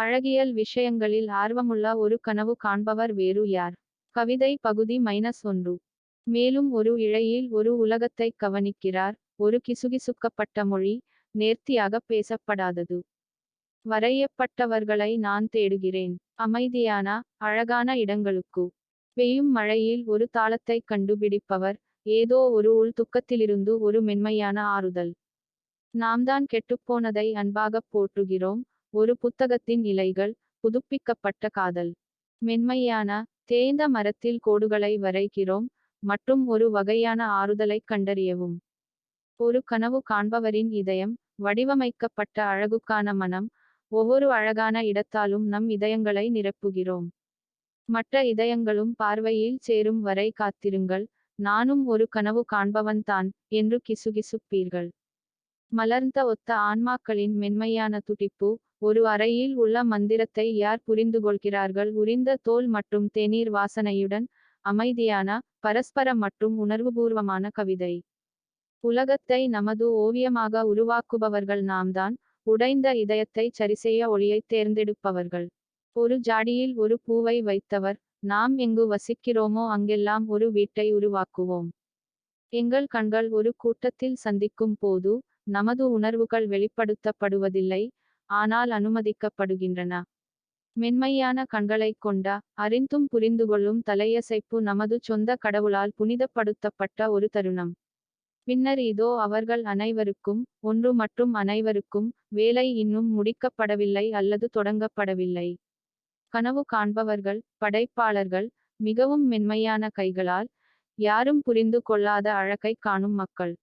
அழகியல் விஷயங்களில் ஆர்வமுள்ள ஒரு கனவு காண்பவர் வேறு யார்? கவிதை பகுதி -1. மேலும் ஒரு இழையில் ஒரு உலகத்தைக் கவனிக்கிறார். ஒரு கிசுகிசுக்கப்பட்ட மொழி, நேர்த்தியாகப் பேசப்படாதது. வரையப்பட்டவர்களை நான் தேடுகிறேன். அமைதியான, அழகான இடங்களுக்கு. பெய்யும் மழையில் ஒரு தாளத்தைக் கண்டுபிடிப்பவர். ஏதோ ஒரு உள் துக்கத்திலிருந்து ஒரு மென்மையான ஆறுதல். நாம்தான் கெட்டுப்போனதை அன்பாகப் போற்றுகிறோம். ஒரு புத்தகத்தின் இலைகள், புதுப்பிக்கப்பட்ட காதல். மென்மையான, தேய்ந்த மரத்தில் கோடுகளை வரைகிறோம், மற்றும் ஒரு வகையான ஆறுதலைக் கண்டறியவும். ஒரு கனவு காண்பவரின் இதயம், வடிவமைக்கப்பட்ட அழகுக்கான மனம். ஒவ்வொரு அழகான இடத்தாலும் நம் இதயங்களை நிரப்புகிறோம். மற்ற இதயங்களும் பார்வையில் சேரும் வரை காத்திருங்கள். நானும் ஒரு கனவு காண்பவன்தான், என்று கிசுகிசுப்பீர்கள். மலர்ந்த ஒத்த ஆன்மாக்களின் மென்மையான துடிப்பு. ஒரு அறையில் உள்ள மந்திரத்தை யார் புரிந்துகொள்கிறார்கள்? உரிந்த தோல் மற்றும் தேநீர் வாசனையுடன். அமைதியான, பரஸ்பர மற்றும் உணர்வுபூர்வமான கவிதை. உலகத்தை நமது ஓவியமாக உருவாக்குபவர்கள் நாம்தான். உடைந்த இதயத்தை சரிசெய்ய ஒளியைத் தேர்ந்தெடுப்பவர்கள். ஒரு ஜாடியில் ஒரு பூவை வைத்தவர். நாம் எங்கு வசிக்கிறோமோ அங்கெல்லாம் ஒரு வீட்டை உருவாக்குவோம். எங்கள் கண்கள் ஒரு கூட்டத்தில் சந்திக்கும் போது, நமது உணர்வுகள் வெளிப்படுத்தப்படுவதில்லை, ஆனால் அனுமதிக்கப்படுகின்றன. மென்மையான கண்களைக் கொண்ட, அறிந்தும் புரிந்துகொள்ளும் தலையசைப்பு நமது சொந்த கடவுளால் புனிதப்படுத்தப்பட்ட ஒரு தருணம். பின்னர் இதோ அவர்கள் அனைவருக்கும், ஒன்று மற்றும் அனைவருக்கும், வேலை இன்னும் முடிக்கப்படவில்லை அல்லது தொடங்கப்படவில்லை. கனவு காண்பவர்கள், படைப்பாளர்கள், மிகவும் மென்மையான கைகளால், யாரும் புரிந்து கொள்ளாத அழகைக் காணும் மக்கள்.